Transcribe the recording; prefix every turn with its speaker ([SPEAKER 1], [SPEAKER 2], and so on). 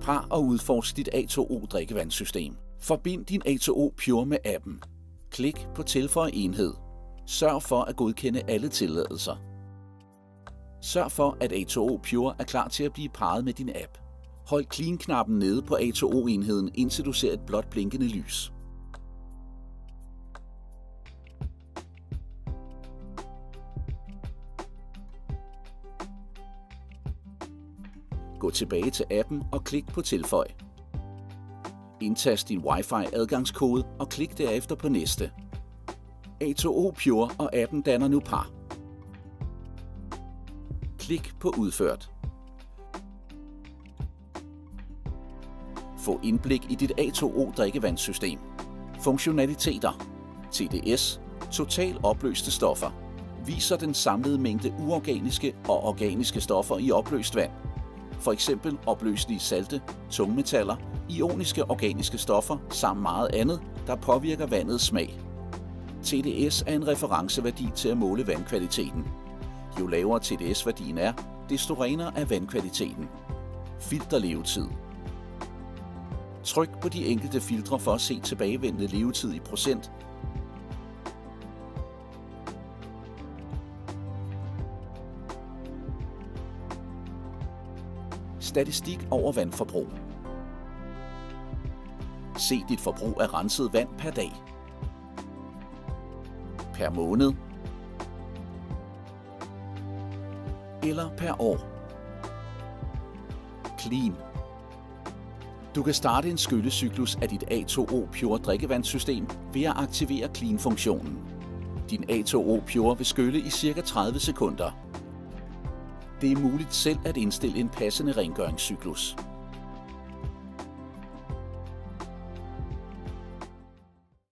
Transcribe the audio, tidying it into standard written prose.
[SPEAKER 1] Par og udforsk dit A2O drikkevandssystem. Forbind din A2O Pure med appen. Klik på Tilføj enhed. Sørg for at godkende alle tilladelser. Sørg for, at A2O Pure er klar til at blive parret med din app. Hold Clean-knappen nede på A2O-enheden, indtil du ser et blåt blinkende lys. Gå tilbage til appen og klik på Tilføj. Indtast din Wi-Fi-adgangskode og klik derefter på Næste. A2O Pure og appen danner nu par. Klik på Udført. Få indblik i dit A2O drikkevandssystem. Funktionaliteter. TDS, total opløste stoffer. Viser den samlede mængde uorganiske og organiske stoffer i opløst vand. For eksempel opløselige salte, tungmetaller, ioniske organiske stoffer samt meget andet, der påvirker vandets smag. TDS er en referenceværdi til at måle vandkvaliteten. Jo lavere TDS-værdien er, desto renere er vandkvaliteten. Filterlevetid. Tryk på de enkelte filtre for at se tilbagevendende levetid i procent. Statistik over vandforbrug. Se dit forbrug af renset vand per dag, per måned eller per år. Clean. Du kan starte en skyllecyklus af dit A2O Pure drikkevandssystem ved at aktivere Clean-funktionen. Din A2O Pure vil skylle i ca. 30 sekunder. Det er muligt selv at indstille en passende rengøringscyklus.